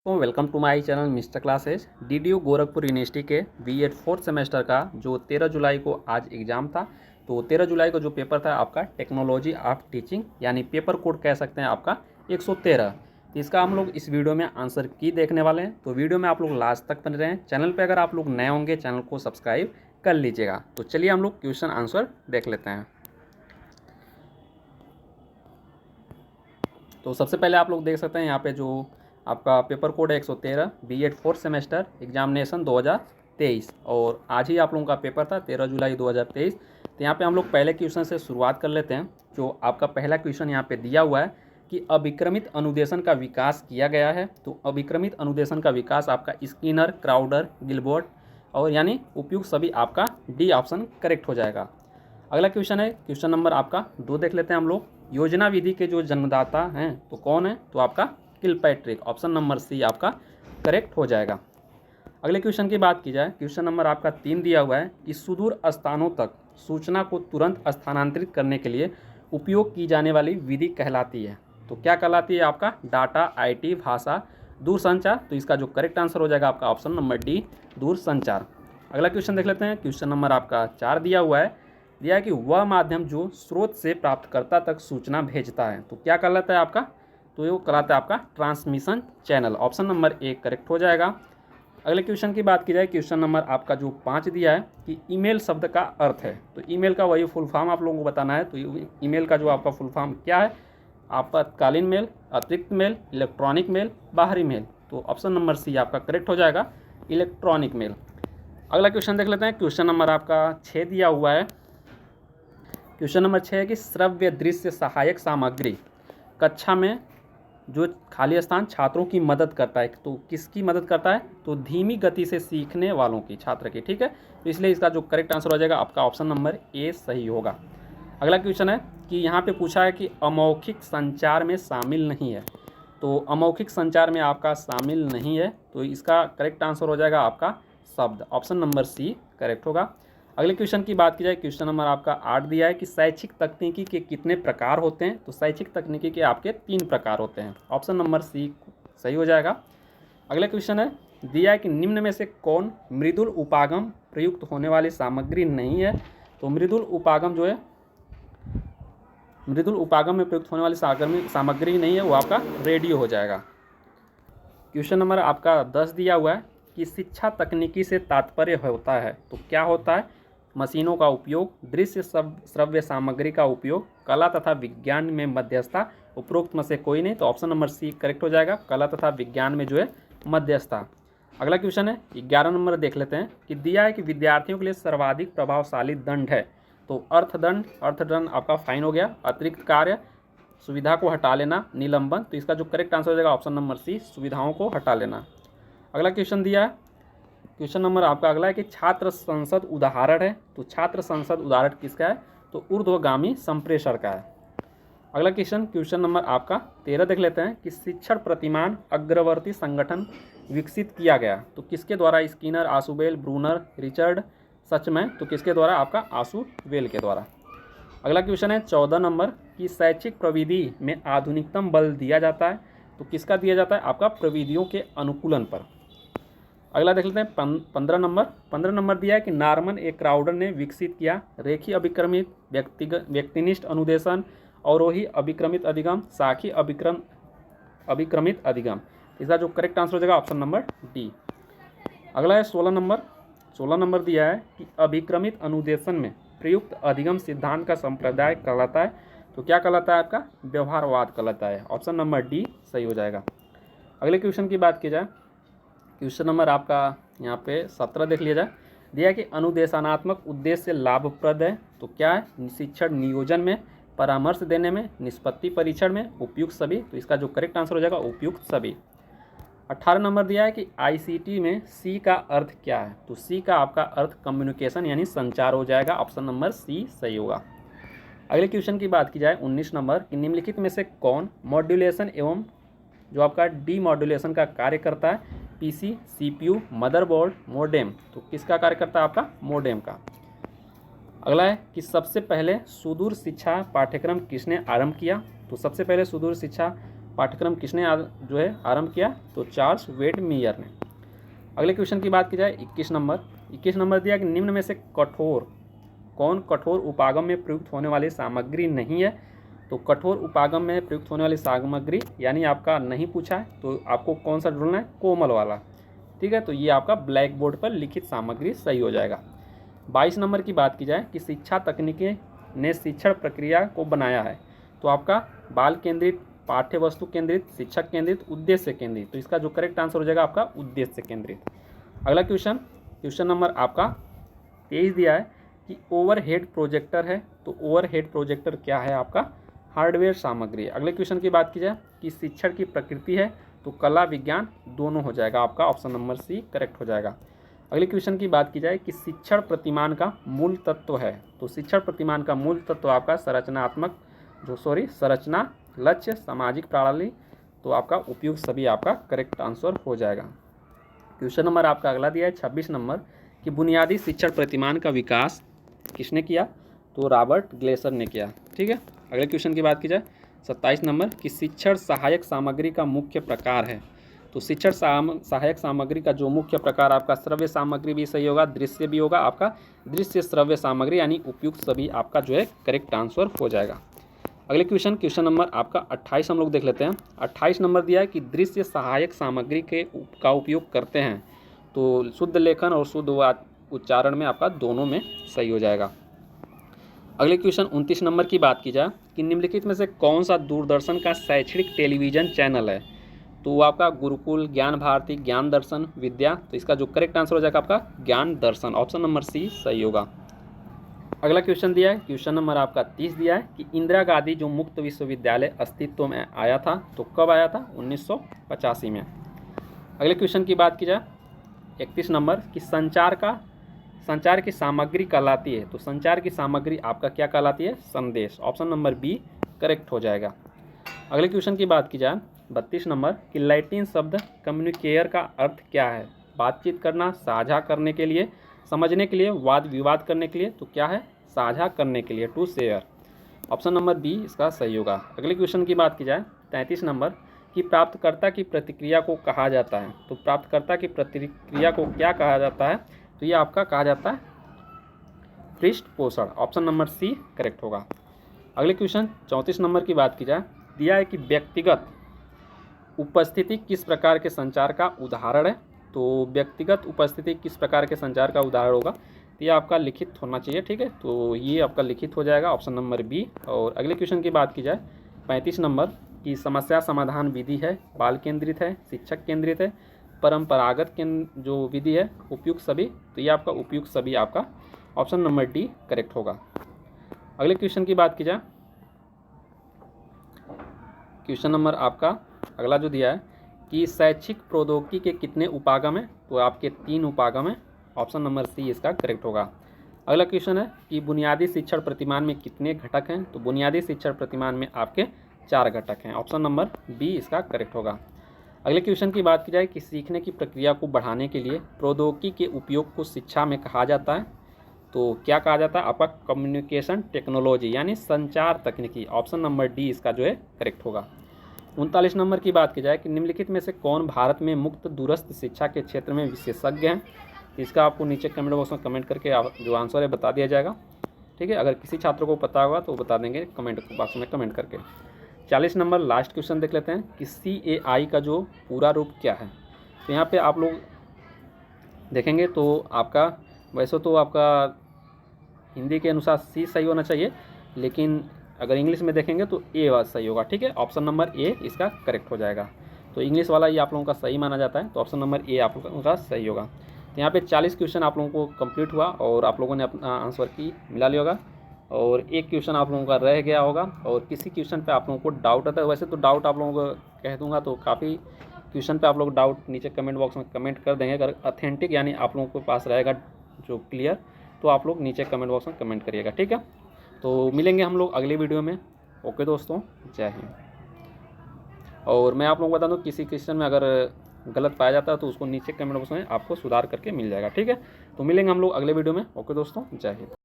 तो welcome to my channel mister classes. DDU Gorakhpur university के BEd fourth semester का जो 13 जुलाई को आज एग्ज़ाम था, तो 13 जुलाई को जो पेपर था आपका टेक्नोलॉजी ऑफ टीचिंग यानी पेपर कोड कह सकते हैं आपका 113। तो इसका हम लोग इस वीडियो में आंसर की देखने वाले हैं। तो वीडियो में आप लोग लास्ट तक बने रहें। चैनल पर अगर आप लोग नए होंगे चैनल को सब्सक्राइब कर लीजिएगा। तो चलिए हम लोग क्वेश्चन आंसर देख लेते हैं। तो सबसे पहले आप लोग देख सकते हैं यहाँ पे जो आपका पेपर कोड है 113 बीएड फोर्थ सेमेस्टर एग्जामिनेशन 2023 और आज ही आप लोगों का पेपर था 13 जुलाई 2023। तो यहाँ पे हम लोग पहले क्वेश्चन से शुरुआत कर लेते हैं। जो आपका पहला क्वेश्चन यहाँ पे दिया हुआ है कि अभिक्रमित अनुदेशन का विकास किया गया है। तो अभिक्रमित अनुदेशन का विकास आपका स्किनर, क्राउडर, गिलबर्ट और यानी उपयुक्त सभी आपका डी ऑप्शन करेक्ट हो जाएगा। अगला क्वेश्चन है क्वेश्चन नंबर आपका 2 देख लेते हैं हम लोग। योजना विधि के जो जन्मदाता हैं तो कौन है, तो आपका किलपैट्रिक, ऑप्शन नंबर सी आपका करेक्ट हो जाएगा। अगले क्वेश्चन की बात की जाए, क्वेश्चन नंबर आपका 3 दिया हुआ है कि सुदूर स्थानों तक सूचना को तुरंत स्थानांतरित करने के लिए उपयोग की जाने वाली विधि कहलाती है। तो क्या कहलाती है आपका, डाटा, आईटी, भाषा, दूरसंचार। तो इसका जो करेक्ट आंसर हो जाएगा आपका ऑप्शन नंबर डी, दूरसंचार। अगला क्वेश्चन देख लेते हैं। क्वेश्चन नंबर आपका 4 दिया हुआ है कि वह माध्यम जो स्रोत से प्राप्तकर्ता तक सूचना भेजता है। तो क्या कहलाता है आपका, तो ये कहलाता है आपका transmission channel, option number A correct हो जाएगा। अगले क्वेश्चन की बात की जाए, क्वेश्चन नंबर आपका जो 5 दिया है कि ईमेल शब्द का अर्थ है। तो ईमेल का वही फुल फॉर्म आप लोगों को बताना है। तो ईमेल का जो आपका फुल फॉर्म क्या है, आपातकालीन मेल, अतिरिक्त मेल, इलेक्ट्रॉनिक मेल, बाहरी मेल। तो ऑप्शन नंबर सी आपका करेक्ट हो जाएगा, इलेक्ट्रॉनिक मेल। अगला क्वेश्चन देख लेते हैं। क्वेश्चन नंबर आपका 6 दिया हुआ है। क्वेश्चन नंबर 6 है कि श्रव्य दृश्य सहायक सामग्री कक्षा में जो खाली स्थान छात्रों की मदद करता है। तो किसकी मदद करता है, तो धीमी गति से सीखने वालों की, छात्र की, ठीक है। तो इसलिए इसका जो करेक्ट आंसर हो जाएगा आपका ऑप्शन नंबर ए सही होगा। अगला क्वेश्चन है कि यहाँ पे पूछा है कि अमौखिक संचार में शामिल नहीं है। तो अमौखिक संचार में आपका शामिल नहीं है, तो इसका करेक्ट आंसर हो जाएगा आपका शब्द, ऑप्शन नंबर सी करेक्ट होगा। अगले क्वेश्चन की बात की जाए, क्वेश्चन नंबर आपका 8 दिया है कि शैक्षिक तकनीकी के कितने प्रकार होते हैं। तो शैक्षिक तकनीकी के आपके 3 प्रकार होते हैं, ऑप्शन नंबर सी सही हो जाएगा। अगला क्वेश्चन है दिया है कि निम्न में से कौन मृदुल उपागम प्रयुक्त होने वाली सामग्री नहीं है। तो मृदुल उपागम जो है, मृदुल उपागम में प्रयुक्त होने वाली सामग्री नहीं है, वो आपका रेडियो हो जाएगा। क्वेश्चन नंबर आपका 10 दिया हुआ है कि शिक्षा तकनीकी से तात्पर्य होता है। तो क्या होता है, मशीनों का उपयोग, दृश्य श्रव्य सामग्री का उपयोग, कला तथा विज्ञान में मध्यस्थता, उपरोक्त में से कोई नहीं। तो ऑप्शन नंबर सी करेक्ट हो जाएगा, कला तथा विज्ञान में जो है मध्यस्थता। अगला क्वेश्चन है 11 नंबर देख लेते हैं कि दिया है कि विद्यार्थियों के लिए सर्वाधिक प्रभावशाली दंड है। तो अर्थदंड आपका फाइन हो गया, अतिरिक्त कार्य, सुविधा को हटा लेना, निलंबन। तो इसका जो करेक्ट आंसर हो जाएगा ऑप्शन नंबर सी, सुविधाओं को हटा लेना। अगला क्वेश्चन दिया है, क्वेश्चन नंबर आपका अगला है कि छात्र संसद उदाहरण है। तो छात्र संसद उदाहरण किसका है, तो ऊर्ध्वगामी संप्रेषण का है। अगला क्वेश्चन नंबर आपका 13 देख लेते हैं कि शिक्षण प्रतिमान अग्रवर्ती संगठन विकसित किया गया। तो किसके द्वारा, स्किनर, आशुबेल, ब्रूनर, रिचर्ड, सचमय। तो किसके द्वारा, आपका आशुबेल के द्वारा। अगला क्वेश्चन है 14 नंबर कि शैक्षिक प्रविधि में आधुनिकतम बल दिया जाता है। तो किसका दिया जाता है, आपका प्रविधियों के अनुकूलन पर। अगला देख लेते हैं 15 नंबर दिया है कि नॉर्मन ए क्राउडर ने विकसित किया रेखीय अभिक्रमित, व्यक्तिनिष्ठ अनुदेशन, अवरोही अभिक्रमित अधिगम, शाखी अभिक्रमित अधिगम। इसका जो करेक्ट आंसर हो जाएगा ऑप्शन नंबर डी। अगला है 16 नंबर दिया है कि अभिक्रमित अनुदेशन में प्रयुक्त अधिगम सिद्धांत का संप्रदाय कहलाता है। तो क्या कहलाता है, आपका व्यवहारवाद कहलाता है, ऑप्शन नंबर डी सही हो जाएगा। अगले क्वेश्चन की बात की जाए, क्वेश्चन नंबर आपका यहाँ पे 17 देख लिया जाए। दिया कि अनुदेशानात्मक उद्देश्य से लाभप्रद है। तो क्या है, शिक्षण नियोजन में, परामर्श देने में, निष्पत्ति परीक्षण में, उपयुक्त सभी। तो इसका जो करेक्ट आंसर हो जाएगा उपयुक्त सभी। 18 नंबर दिया है कि आईसीटी में सी का अर्थ क्या है। तो सी का आपका अर्थ कम्युनिकेशन यानी संचार हो जाएगा, ऑप्शन नंबर सी सही होगा। अगले क्वेश्चन की बात की जाए 19 नंबर कि निम्नलिखित में से कौन मॉड्यूलेशन एवं जो आपका डीमॉड्यूलेशन का कार्य करता है, पीसी, सीपीयू, मदरबोर्ड, मोडेम। तो किसका कार्य करता है, आपका मोडेम का। अगला है कि सबसे पहले सुदूर शिक्षा पाठ्यक्रम किसने आरंभ किया। तो सबसे पहले सुदूर शिक्षा पाठ्यक्रम किसने जो है आरंभ किया? तो चार्ल्स वेडमेयर ने। अगले क्वेश्चन की बात की जाए 21 नंबर दिया कि निम्न में से कौन कठोर उपागम में प्रयुक्त होने वाली सामग्री नहीं है? तो कठोर उपागम में प्रयुक्त होने वाली सामग्री यानी आपका नहीं पूछा है, तो आपको कौन सा ढूंढना है? कोमल वाला। ठीक है, तो ये आपका ब्लैक बोर्ड पर लिखित सामग्री सही हो जाएगा। 22 नंबर की बात की जाए कि शिक्षा तकनीकी ने शिक्षण प्रक्रिया को बनाया है, तो आपका बाल केंद्रित, पाठ्य वस्तु केंद्रित, शिक्षक केंद्रित, उद्देश्य केंद्रित, तो इसका जो करेक्ट आंसर हो जाएगा आपका उद्देश्य केंद्रित। अगला क्वेश्चन नंबर आपका 23 दिया है कि ओवरहेड प्रोजेक्टर है, तो ओवरहेड प्रोजेक्टर क्या है? आपका हार्डवेयर सामग्री। अगले क्वेश्चन की बात की जाए कि शिक्षण की प्रकृति है, तो कला विज्ञान दोनों हो जाएगा, आपका ऑप्शन नंबर सी करेक्ट हो जाएगा। अगले क्वेश्चन की बात की जाए कि शिक्षण प्रतिमान का मूल तत्व है, तो शिक्षण प्रतिमान का मूल तत्व आपका संरचना, लक्ष्य, सामाजिक प्रणाली, तो आपका उपयोग सभी आपका करेक्ट आंसर हो जाएगा। क्वेश्चन नंबर आपका अगला दिया है 26 नंबर कि बुनियादी शिक्षण प्रतिमान का विकास किसने किया? तो रॉबर्ट ग्लेसर ने किया। ठीक है, अगले क्वेश्चन की बात की जाए 27 नंबर कि शिक्षण सहायक सामग्री का मुख्य प्रकार है, तो शिक्षण सहायक सामग्री का जो मुख्य प्रकार आपका श्रव्य सामग्री भी सही होगा, दृश्य भी होगा, आपका दृश्य श्रव्य सामग्री यानी उपयुक्त सभी आपका जो है करेक्ट आंसर हो जाएगा। अगले क्वेश्चन नंबर आपका 28 हम लोग देख लेते हैं। 28 नंबर दिया है कि दृश्य सहायक सामग्री का उपयोग करते हैं, तो शुद्ध लेखन और शुद्ध उच्चारण में आपका दोनों में सही हो जाएगा। अगले क्वेश्चन 29 नंबर की बात की जाए कि निम्नलिखित में से कौन सा दूरदर्शन का शैक्षणिक टेलीविज़न चैनल है? तो वो आपका गुरुकुल, ज्ञान भारती, ज्ञान दर्शन, विद्या, तो इसका जो करेक्ट आंसर हो जाएगा आपका ज्ञान दर्शन, ऑप्शन नंबर सी सही होगा। अगला क्वेश्चन दिया है, क्वेश्चन नंबर आपका 30 दिया है कि इंदिरा गांधी जो मुक्त विश्वविद्यालय अस्तित्व में आया था, तो कब आया था? 1985 में। अगले क्वेश्चन की बात की जाए 31 नंबर कि संचार की सामग्री कहलाती है, तो संचार की सामग्री आपका क्या कहलाती है? संदेश, ऑप्शन नंबर बी करेक्ट हो जाएगा। अगले क्वेश्चन की बात की जाए 32 नंबर कि लैटिन शब्द कम्युनिकेयर का अर्थ क्या है? बातचीत करना, साझा करने के लिए, समझने के लिए, वाद विवाद करने के लिए, तो क्या है? साझा करने के लिए, to share, option number B इसका सही होगा। अगले क्वेश्चन की बात की जाए 33 नंबर कि प्राप्तकर्ता की प्रतिक्रिया को कहा जाता है, तो प्राप्तकर्ता की प्रतिक्रिया को क्या कहा जाता है? तो ये आपका कहा जाता है पृष्ठ पोषण, ऑप्शन नंबर सी करेक्ट होगा। अगले क्वेश्चन 34 नंबर की बात की जाए, दिया है कि व्यक्तिगत उपस्थिति किस प्रकार के संचार का उदाहरण है? तो व्यक्तिगत उपस्थिति किस प्रकार के संचार का उदाहरण होगा? तो ये आपका लिखित होना चाहिए। ठीक है, तो ये आपका लिखित हो जाएगा, ऑप्शन नंबर बी। और अगले क्वेश्चन की बात की जाए 35 नंबर की समस्या समाधान विधि है, बाल केंद्रित है, शिक्षक केंद्रित है, परंपरागत जो विधि है, उपयुक्त सभी, तो ये आपका उपयुक्त सभी आपका ऑप्शन नंबर डी करेक्ट होगा। अगले क्वेश्चन की बात की जाए क्वेश्चन नंबर आपका अगला जो दिया है कि शैक्षिक प्रौद्योगिकी के कितने उपागम हैं? तो आपके 3 उपागम हैं, ऑप्शन नंबर सी इसका करेक्ट होगा। अगला क्वेश्चन है कि बुनियादी शिक्षण प्रतिमान में कितने घटक हैं? तो बुनियादी शिक्षण प्रतिमान में आपके 4 घटक हैं, ऑप्शन नंबर बी इसका करेक्ट होगा। अगले क्वेश्चन की बात की जाए कि सीखने की प्रक्रिया को बढ़ाने के लिए प्रौद्योगिकी के उपयोग को शिक्षा में कहा जाता है, तो क्या कहा जाता है? आपका कम्युनिकेशन टेक्नोलॉजी यानी संचार तकनीकी, ऑप्शन नंबर डी इसका जो है करेक्ट होगा। 39 नंबर की बात की जाए कि निम्नलिखित में से कौन भारत में मुक्त दूरस्थ शिक्षा के क्षेत्र में विशेषज्ञ हैं? इसका आपको नीचे कमेंट बॉक्स में कमेंट करके जो आंसर है बता दिया जाएगा। ठीक है, अगर किसी छात्र को पता होगा तो बता देंगे कमेंट बॉक्स में कमेंट करके। 40 नंबर लास्ट क्वेश्चन देख लेते हैं कि CAI का जो पूरा रूप क्या है? तो यहाँ पे आप लोग देखेंगे तो आपका वैसे तो आपका हिंदी के अनुसार सी सही होना चाहिए, लेकिन अगर इंग्लिश में देखेंगे तो ए वाला सही होगा। ठीक है, ऑप्शन नंबर ए इसका करेक्ट हो जाएगा। तो इंग्लिश वाला ये आप लोगों का सही माना जाता है, तो ऑप्शन नंबर ए आप लोगों का सही होगा। तो यहाँ पे 40 क्वेश्चन आप लोगों को कंप्लीट हुआ और आप लोगों ने अपना आंसर की मिला लिया होगा, और एक क्वेश्चन आप लोगों का रह गया होगा, और किसी क्वेश्चन पे आप लोगों को डाउट आता है। वैसे तो डाउट आप लोगों को कह दूंगा, तो काफ़ी क्वेश्चन पे आप लोग डाउट नीचे कमेंट बॉक्स में कमेंट कर देंगे। अगर ऑथेंटिक यानी आप लोगों के पास रहेगा जो क्लियर, तो आप लोग नीचे कमेंट बॉक्स में कमेंट करिएगा। ठीक है, तो मिलेंगे हम लोग अगले वीडियो में। ओके दोस्तों, जय हिंद। और मैं आप लोगों को बता दूं, किसी क्वेश्चन में अगर गलत पाया जाता है तो उसको नीचे कमेंट बॉक्स में आपको सुधार करके मिल जाएगा। ठीक है, तो मिलेंगे हम लोग अगले वीडियो में। ओके दोस्तों, जय हिंद।